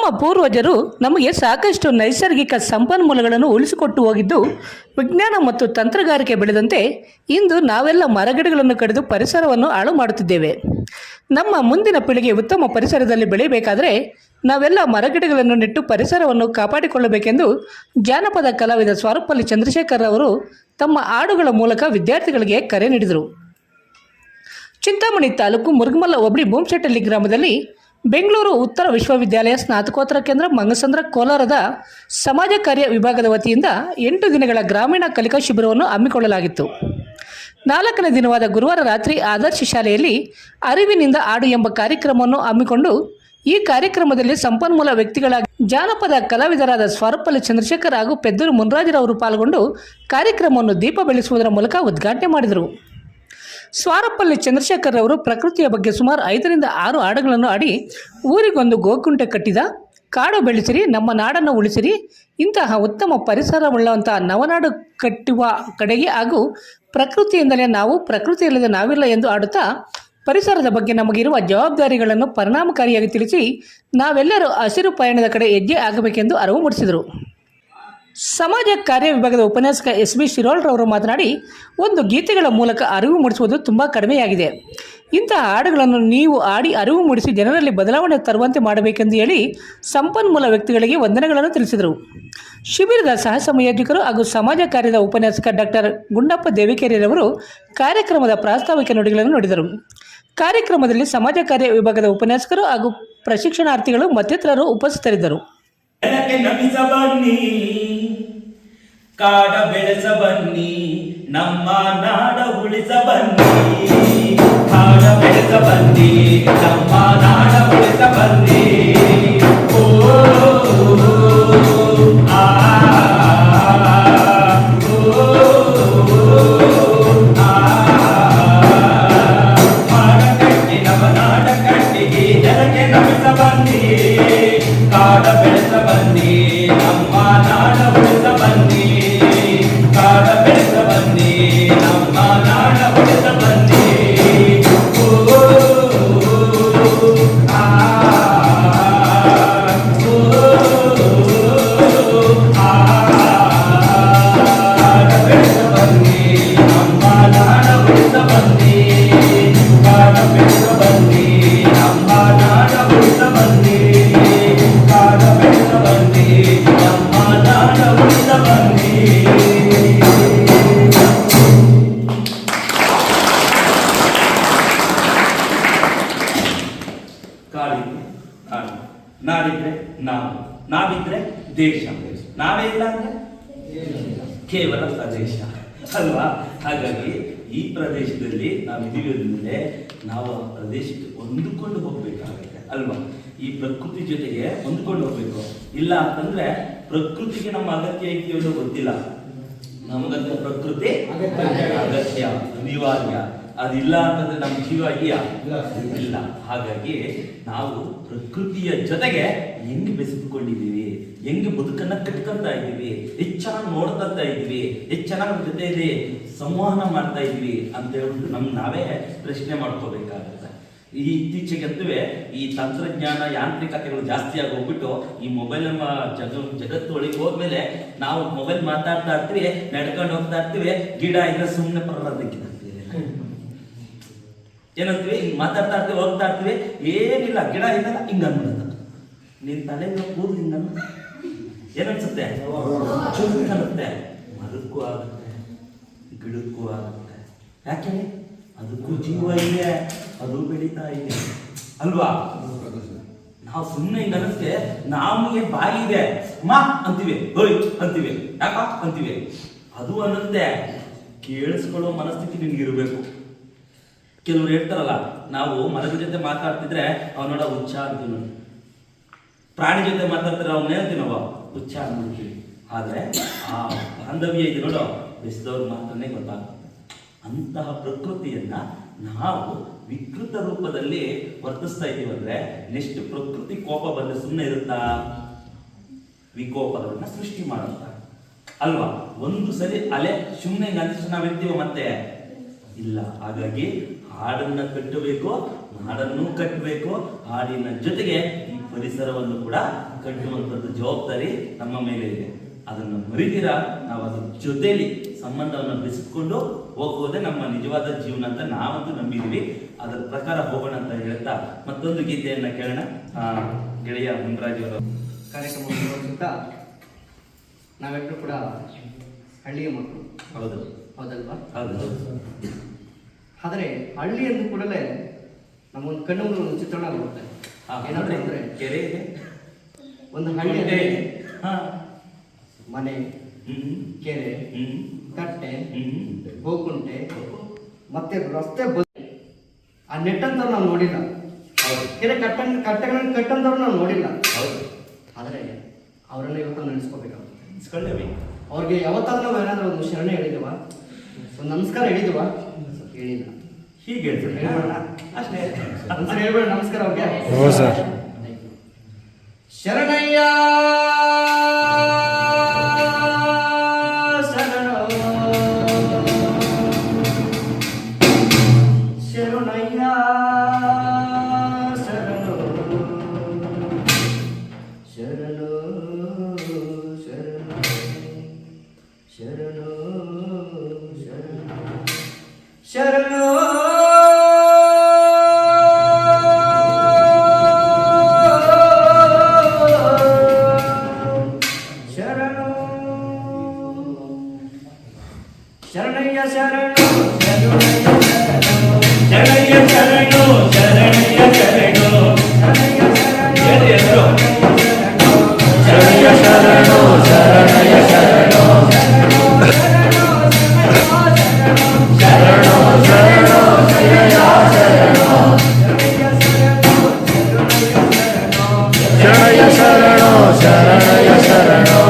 ನಮ್ಮ ಪೂರ್ವಜರು ನಮಗೆ ಸಾಕಷ್ಟು ನೈಸರ್ಗಿಕ ಸಂಪನ್ಮೂಲಗಳನ್ನು ಉಳಿಸಿಕೊಟ್ಟು ಹೋಗಿದ್ದು ವಿಜ್ಞಾನ ಮತ್ತು ತಂತ್ರಗಾರಿಕೆ ಬೆಳೆದಂತೆ ಇಂದು ನಾವೆಲ್ಲ ಮರಗಿಡಗಳನ್ನು ಕಡಿದು ಪರಿಸರವನ್ನು ಹಾಳು ಮಾಡುತ್ತಿದ್ದೇವೆ. ನಮ್ಮ ಮುಂದಿನ ಪೀಳಿಗೆ ಉತ್ತಮ ಪರಿಸರದಲ್ಲಿ ಬೆಳೆಯಬೇಕಾದರೆ ನಾವೆಲ್ಲ ಮರಗಿಡಗಳನ್ನು ನೆಟ್ಟು ಪರಿಸರವನ್ನು ಕಾಪಾಡಿಕೊಳ್ಳಬೇಕೆಂದು ಜಾನಪದ ಕಲಾವಿದ ಸ್ವಾರಪಲ್ಲಿ ಚಂದ್ರಶೇಖರ್ ಅವರು ತಮ್ಮ ಹಾಡುಗಳ ಮೂಲಕ ವಿದ್ಯಾರ್ಥಿಗಳಿಗೆ ಕರೆ ನೀಡಿದರು. ಚಿಂತಾಮಣಿ ತಾಲೂಕು ಮುರುಗಮಲ್ಲ ಹೋಬಳಿ ಬೂಮಶೆಟ್ಟಳ್ಳಿ ಗ್ರಾಮದಲ್ಲಿ ಬೆಂಗಳೂರು ಉತ್ತರ ವಿಶ್ವವಿದ್ಯಾಲಯ ಸ್ನಾತಕೋತ್ತರ ಕೇಂದ್ರ ಮಂಗಸಂದ್ರ ಕೋಲಾರದ ಸಮಾಜ ಕಾರ್ಯ ವಿಭಾಗದ ವತಿಯಿಂದ 8 ದಿನಗಳ ಗ್ರಾಮೀಣ ಕಲಿಕಾ ಶಿಬಿರವನ್ನು ಹಮ್ಮಿಕೊಳ್ಳಲಾಗಿತ್ತು. 4ನೇ ದಿನವಾದ ಗುರುವಾರ ರಾತ್ರಿ ಆದರ್ಶ ಶಾಲೆಯಲ್ಲಿ ಅರಿವಿನಿಂದ ಹಾಡು ಎಂಬ ಕಾರ್ಯಕ್ರಮವನ್ನು ಹಮ್ಮಿಕೊಂಡು ಈ ಕಾರ್ಯಕ್ರಮದಲ್ಲಿ ಸಂಪನ್ಮೂಲ ವ್ಯಕ್ತಿಗಳಾಗಿ ಜಾನಪದ ಕಲಾವಿದರಾದ ಸ್ವಾರಪಲ್ಲಿ ಚಂದ್ರಶೇಖರ್ ಹಾಗೂ ಪೆದ್ದೂರು ಮುನ್ರಾಜರವರು ಪಾಲ್ಗೊಂಡು ಕಾರ್ಯಕ್ರಮವನ್ನು ದೀಪ ಬೆಳೆಸುವುದರ ಮೂಲಕ ಉದ್ಘಾಟನೆ ಮಾಡಿದರು. ಸ್ವಾರಪಲ್ಲಿ ಚಂದ್ರಶೇಖರ್ ಅವರು ಪ್ರಕೃತಿಯ ಬಗ್ಗೆ ಸುಮಾರು 5ರಿಂದ 6 ಹಾಡುಗಳನ್ನು ಹಾಡಿ ಊರಿಗೊಂದು ಗೋಕುಂಟೆ ಕಟ್ಟಿದ, ಕಾಡು ಬೆಳೆಸಿರಿ, ನಮ್ಮ ನಾಡನ್ನು ಉಳಿಸಿರಿ, ಇಂತಹ ಉತ್ತಮ ಪರಿಸರವುಳ್ಳಂತಹ ನವನಾಡು ಕಟ್ಟುವ ಕಡೆಗೆ ಹಾಗೂ ಪ್ರಕೃತಿಯಿಂದಲೇ ನಾವು, ಪ್ರಕೃತಿಯಿಲ್ಲದೆ ನಾವಿಲ್ಲ ಎಂದು ಹಾಡುತ್ತಾ ಪರಿಸರದ ಬಗ್ಗೆ ನಮಗಿರುವ ಜವಾಬ್ದಾರಿಗಳನ್ನು ಪರಿಣಾಮಕಾರಿಯಾಗಿ ತಿಳಿಸಿ ನಾವೆಲ್ಲರೂ ಹಸಿರು ಪಯಣದ ಕಡೆ ಹೆಜ್ಜೆ ಆಗಬೇಕೆಂದು ಅರಿವು ಮೂಡಿಸಿದರು. ಸಮಾಜ ಕಾರ್ಯ ವಿಭಾಗದ ಉಪನ್ಯಾಸಕ SB ಶಿರೋಳ್ರವರು ಮಾತನಾಡಿ, ಒಂದು ಗೀತೆಗಳ ಮೂಲಕ ಅರಿವು ಮೂಡಿಸುವುದು ತುಂಬ ಕಡಿಮೆಯಾಗಿದೆ. ಇಂತಹ ಹಾಡುಗಳನ್ನು ನೀವು ಹಾಡಿ ಅರಿವು ಮೂಡಿಸಿ ಜನರಲ್ಲಿ ಬದಲಾವಣೆ ತರುವಂತೆ ಮಾಡಬೇಕೆಂದು ಹೇಳಿ ಸಂಪನ್ಮೂಲ ವ್ಯಕ್ತಿಗಳಿಗೆ ವಂದನೆಗಳನ್ನು ತಿಳಿಸಿದರು. ಶಿಬಿರದ ಸಹ ಸಂಯೋಜಕರು ಹಾಗೂ ಸಮಾಜ ಕಾರ್ಯದ ಉಪನ್ಯಾಸಕ ಡಾಕ್ಟರ್ ಗುಂಡಪ್ಪ ದೇವಿಕೆರೆಯವರು ಕಾರ್ಯಕ್ರಮದ ಪ್ರಾಸ್ತಾವಿಕ ನುಡಿಗಳನ್ನು ನುಡಿದರು. ಕಾರ್ಯಕ್ರಮದಲ್ಲಿ ಸಮಾಜ ಕಾರ್ಯ ವಿಭಾಗದ ಉಪನ್ಯಾಸಕರು ಹಾಗೂ ಪ್ರಶಿಕ್ಷಣಾರ್ಥಿಗಳು ಮತ್ತಿತರರು ಉಪಸ್ಥಿತರಿದ್ದರು. ನಮಿಸ ಬನ್ನಿ, ಕಾಡ ಬೆಳೆಸ ಬನ್ನಿ, ನಮ್ಮ ನಾಡ ಉಳಿಸ ಬನ್ನಿ, ಕಾಡ ಬೆಳೆಸ ಬನ್ನಿ, ನಮ್ಮ ನಾಡ ಉಳಿಸ ಬನ್ನಿ. ಓ ಆ ಕಟ್ಟಿ ನಮ್ಮ ನಾಡ ಕಟ್ಟಿಗೆ ಜನಕ್ಕೆ ನಮಿಸ ಬನ್ನಿ, ಕಾಡ ಬೆಳೆಸ ಬನ್ನಿ, ನಮ್ಮ ನಾಡ ಉಳಿಸ ಬನ್ನಿ, ಕಾಡ ಬೆಳೆಸ ಬನ್ನಿ, ನಮ್ಮ ನಾಡ ಉಳಿಸ ಬನ್ನಿ. ನಾಡಿದ್ರೆ ನಾವು, ನಾವಿದ್ರೆ ದೇಶ, ನಾವೇ ಇಲ್ಲ ಅಂದ್ರೆ ಕೇವಲ ಪ್ರದೇಶ ಅಲ್ವಾ? ಹಾಗಾಗಿ ಈ ಪ್ರದೇಶದಲ್ಲಿ ನಾವಿದ್ದೀವಿ ಅಂದಮೇಲೆ ನಾವು ಆ ಪ್ರದೇಶಕ್ಕೆ ಹೊಂದಿಕೊಂಡು ಹೋಗ್ಬೇಕಾಗುತ್ತೆ ಅಲ್ವಾ? ಈ ಪ್ರಕೃತಿ ಜೊತೆಗೆ ಹೊಂದ್ಕೊಂಡು ಹೋಗ್ಬೇಕು. ಇಲ್ಲ ಅಂತಂದ್ರೆ ಪ್ರಕೃತಿಗೆ ನಮ್ಮ ಅಗತ್ಯ ಐತಿ ಅನ್ನೋ ಗೊತ್ತಿಲ್ಲ. ನಮಗಂತ ಪ್ರಕೃತಿ ಅಗತ್ಯ, ಅನಿವಾರ್ಯ. ಅದಿಲ್ಲ ಅಂತಂದ್ರೆ ನಮ್ಮ ಜೀವ ಇಲ್ಲ. ಹಾಗಾಗಿ ನಾವು ಪ್ರಕೃತಿಯ ಜೊತೆಗೆ ಹೆಂಗೆ ಬೆಸೆದುಕೊಂಡಿದ್ದೀವಿ, ಹೆಂಗೆ ಬದುಕನ್ನ ಕಟ್ಕೊಂತ ಇದ್ದೀವಿ, ಎಷ್ಟು ಚೆನ್ನಾಗಿ ನೋಡ್ಕೊಂತ ಇದ್ದೀವಿ, ಎಷ್ಟು ಚೆನ್ನಾಗಿ ಜೊತೆಯಲ್ಲಿ ಸಂವಹನ ಮಾಡ್ತಾ ಇದ್ವಿ ಅಂತ ಹೇಳ್ಬಿಟ್ಟು ನಾವೇ ಪ್ರಶ್ನೆ ಮಾಡ್ಕೋಬೇಕಾಗುತ್ತೆ. ಈ ಇತ್ತೀಚೆಗೆ ಈ ತಂತ್ರಜ್ಞಾನ ಯಾಂತ್ರಿಕತೆಗಳು ಜಾಸ್ತಿ ಆಗಿ ಹೋಗ್ಬಿಟ್ಟು ಈ ಮೊಬೈಲ್ ನಮ್ಮ ಜಗತ್ತು ಒಳಗೆ ಹೋದ್ಮೇಲೆ ನಾವು ಮೊಬೈಲ್ ಮಾತಾಡ್ತಾ ಇರ್ತೀವಿ, ನಡ್ಕೊಂಡು ಹೋಗ್ತಾ ಇರ್ತೀವಿ, ಗಿಡ ಇದ್ರೆ ಸುಮ್ಮನೆ ಪರವಾಗಿಲ್ಲ ಏನಂತೀವಿ, ಹಿಂಗ್ ಮಾತಾಡ್ತಾ ಇರ್ತೀವಿ, ಹೋಗ್ತಾ ಇರ್ತೀವಿ, ಏನಿಲ್ಲ ಗಿಡ ಇದಲ್ಲ ಹಿಂಗ ಅನ್ಬಿಡುತ್ತ. ನಿನ್ ತಲೆ ಕೂದಲು ಹಿಂಗ ಏನನ್ಸುತ್ತೆ, ಚುರುಕನ್ನುತ್ತೆ, ಮರಕ್ಕೂ ಆಗುತ್ತೆ, ಗಿಡಕ್ಕೂ ಆಗುತ್ತೆ. ಯಾಕೆ? ಅದಕ್ಕೂ ಜೀವ ಇದೆ, ಅದು ಬೆಳೀತಾ ಇದೆ ಅಲ್ವಾ? ನಾವು ಸುಮ್ಮನೆ ಹಿಂಗ ಅನ್ನಿಸ್ತೆ, ನಮಗೆ ಬಾಯಿ ಇದೆ ಮಾ ಅಂತೀವಿ, ಹೋಯ್ ಅಂತೀವಿ, ಯಾಕ ಅಂತೀವಿ. ಅದು ಅನ್ನುತ್ತೆ, ಕೇಳಿಸ್ಕೊಳ್ಳೋ ಮನಸ್ಥಿತಿ ನಿನ್ಗಿರ್ಬೇಕು. ಕೆಲವ್ರು ಹೇಳ್ತಾರಲ್ಲ, ನಾವು ಮರದ ಜೊತೆ ಮಾತಾಡ್ತಿದ್ರೆ ಅವನೋಡ ಹುಚ್ಚ ಅಂತೀವಿ ನೋಡಿ, ಪ್ರಾಣಿ ಜೊತೆ ಮಾತಾಡ್ತಾರೆ ಅವನ್ನ ಹೇಳ್ತೀವಿ ನಾವು ಹುಚ್ಚ ಅಂದ್ಬಿಡ್ತೀವಿ. ಆದ್ರೆ ಆ ಬಾಂಧವ್ಯ ಇದೆ ನೋಡೋ, ಬೆಳೆಸಿದವ್ರ ಮಾತ್ರನೇ ಗೊತ್ತಾಗುತ್ತೆ. ಅಂತಹ ಪ್ರಕೃತಿಯನ್ನ ನಾವು ವಿಕೃತ ರೂಪದಲ್ಲಿ ವರ್ತಿಸ್ತಾ ಇದೀವಂದ್ರೆ ನೆಕ್ಸ್ಟ್ ಪ್ರಕೃತಿ ಕೋಪ ಬಂದ್ರೆ ಸುಮ್ಮನೆ ಇರುತ್ತಾ? ವಿಕೋಪಗಳನ್ನ ಸೃಷ್ಟಿ ಮಾಡುತ್ತಾ ಅಲ್ವಾ? ಒಂದು ಸರಿ ಅಲೆ ಸುಮ್ಮನೆ ಅಂದಿಷ್ಟು ನಾವಿರ್ತೀವ ಮತ್ತೆ ಇಲ್ಲ. ಹಾಗಾಗಿ ಹಾಡನ್ನ ಕಟ್ಟಬೇಕು, ನಾಡನ್ನು ಕಟ್ಟಬೇಕು. ಹಾಡಿನ ಜೊತೆಗೆ ಈ ಪರಿಸರವನ್ನು ಕೂಡ ಕಟ್ಟುವಂಥದ್ದು ಜವಾಬ್ದಾರಿ ನಮ್ಮ ಮೇಲೆ ಇದೆ. ಅದನ್ನು ಮರಿದಿರ ನಾವು ಅದ್ರ ಜೊತೆಲಿ ಸಂಬಂಧವನ್ನು ಬೆಳೆಸಿಕೊಂಡು ಹೋಗೋದೇ ನಮ್ಮ ನಿಜವಾದ ಜೀವನ ಅಂತ ನಾವಂತೂ ನಂಬಿದೀವಿ. ಅದರ ಪ್ರಕಾರ ಹೋಗೋಣ ಅಂತ ಹೇಳ್ತಾ ಮತ್ತೊಂದು ಗೀತೆಯನ್ನ ಕೇಳೋಣ. ಗೆಳೆಯ ಮುನ್ರಾಜ್ ಅವರು ಕಾರ್ಯಕ್ರಮವನ್ನು ನೋಡುತ್ತಾ ನಾವೆಲ್ಲರೂ ಕೂಡ ಹಳ್ಳಿಯ ಮಕ್ಕಳು, ಹೌದು ಹೌದಲ್ವಾ? ಹೌದು. ಆದರೆ ಹಳ್ಳಿ ಅಂದ ಕೂಡಲೇ ನಮ್ಮೊಂದು ಕಣ್ಣು ಮುಂದೆ ಒಂದು ಚಿತ್ರಣ ಬರುತ್ತೆ. ಏನಾದರೂ ಅಂದರೆ ಕೆರೆ ಇದೆ, ಒಂದು ಹಳ್ಳಿ ಅಂದರೆ ಹಾ, ಮನೆ, ಕೆರೆ, ಕಟ್ಟೆ, ಗೋಕುಂಟೆ, ಮತ್ತೆ ರಸ್ತೆ ಆ ನೆಟ್ಟಂತವ್ರು ನಾವು ನೋಡಿಲ್ಲ. ಕೆರೆ ಕಟ್ಟೆಗಳನ್ನು ಕಟ್ಟಂತವ್ರು ನಾವು ನೋಡಿಲ್ಲ. ಆದರೆ ಅವರನ್ನ ಇವತ್ತು ನೆನೆಸ್ಕೋಬೇಕಾಗುತ್ತೆ. ಅವ್ರಿಗೆ ಯಾವತ್ತಾದ್ರೂ ನಾವು ಏನಾದರೂ ಒಂದು ಶರಣ ಹೇಳಿದವ, ಒಂದು ನಮಸ್ಕಾರ ಹೇಳಿದವ? ಹೇಳಿಲ್ಲ. ಹೀಗೆ ಹೇಳ್ಬೇಡ ಅಷ್ಟೇ, ಒಂದ್ಸರಿ ಹೇಳ್ಬೇಡ ನಮಸ್ಕಾರ ಅವ್ರಿಗೆ. ಶರಣಯ್ಯ ಶರಣೋ ಶರಣೋ ಶರಣಯ್ಯ ಶರಣೋ ಶರಣಯ್ಯ ಶರಣೋ ಶರಣಯ್ಯ ಶರಣೋ ಶರಣಯ್ಯ ಶರಣೋ ಶರಣಯ್ಯ ಶರಣೋ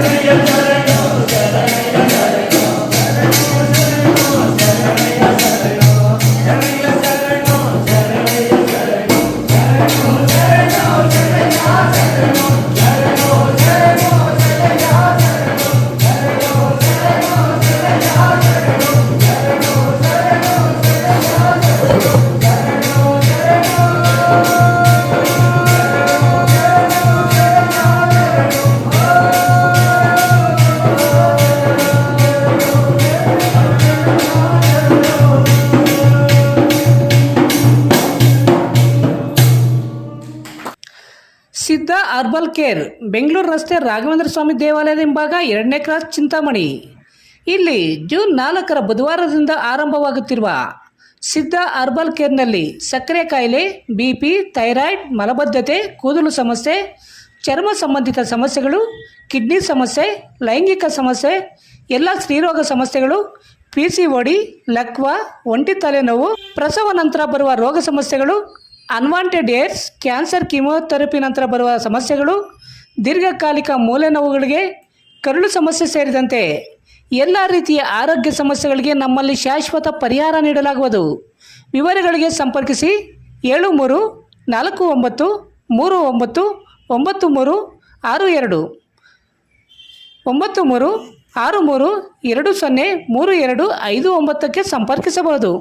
ಶರಣಯ್ಯ ಹರ್ಬಲ್ ಕೇರ್, ಬೆಂಗಳೂರು ರಸ್ತೆ ರಾಘವೇಂದ್ರ ಸ್ವಾಮಿ ದೇವಾಲಯದ ಹಿಂಭಾಗ 2ನೇ ಕ್ರಾಸ್, ಚಿಂತಾಮಣಿ. ಇಲ್ಲಿ ಜೂನ್ 4ರ ಬುಧವಾರದಿಂದ ಆರಂಭವಾಗುತ್ತಿರುವ ಸಿದ್ಧ ಹರ್ಬಲ್ ಕೇರ್ನಲ್ಲಿ ಸಕ್ಕರೆ ಕಾಯಿಲೆ, BP, ಥೈರಾಯ್ಡ್, ಮಲಬದ್ಧತೆ, ಕೂದಲು ಸಮಸ್ಯೆ, ಚರ್ಮ ಸಂಬಂಧಿತ ಸಮಸ್ಯೆಗಳು, ಕಿಡ್ನಿ ಸಮಸ್ಯೆ, ಲೈಂಗಿಕ ಸಮಸ್ಯೆ, ಎಲ್ಲ ಸ್ತ್ರೀರೋಗ ಸಮಸ್ಯೆಗಳು, PCOD, ಲಕ್ವ, ಒಂಟಿ ತಲೆನೋವು, ಪ್ರಸವ ನಂತರ ಬರುವ ರೋಗ ಸಮಸ್ಯೆಗಳು, ಅನ್ವಾಂಟೆಡ್ ಏರ್ಸ್, ಕ್ಯಾನ್ಸರ್, ಕೀಮೋಥೆರಪಿ ನಂತರ ಬರುವ ಸಮಸ್ಯೆಗಳು, ದೀರ್ಘಕಾಲಿಕ ಮೂಲೆ ನೋವುಗಳಿಗೆ, ಕರುಳು ಸಮಸ್ಯೆ ಸೇರಿದಂತೆ ಎಲ್ಲ ರೀತಿಯ ಆರೋಗ್ಯ ಸಮಸ್ಯೆಗಳಿಗೆ ನಮ್ಮಲ್ಲಿ ಶಾಶ್ವತ ಪರಿಹಾರ ನೀಡಲಾಗುವುದು. ವಿವರಗಳಿಗೆ ಸಂಪರ್ಕಿಸಿ 7349399362 9363203259ಕ್ಕೆ ಸಂಪರ್ಕಿಸಬಹುದು.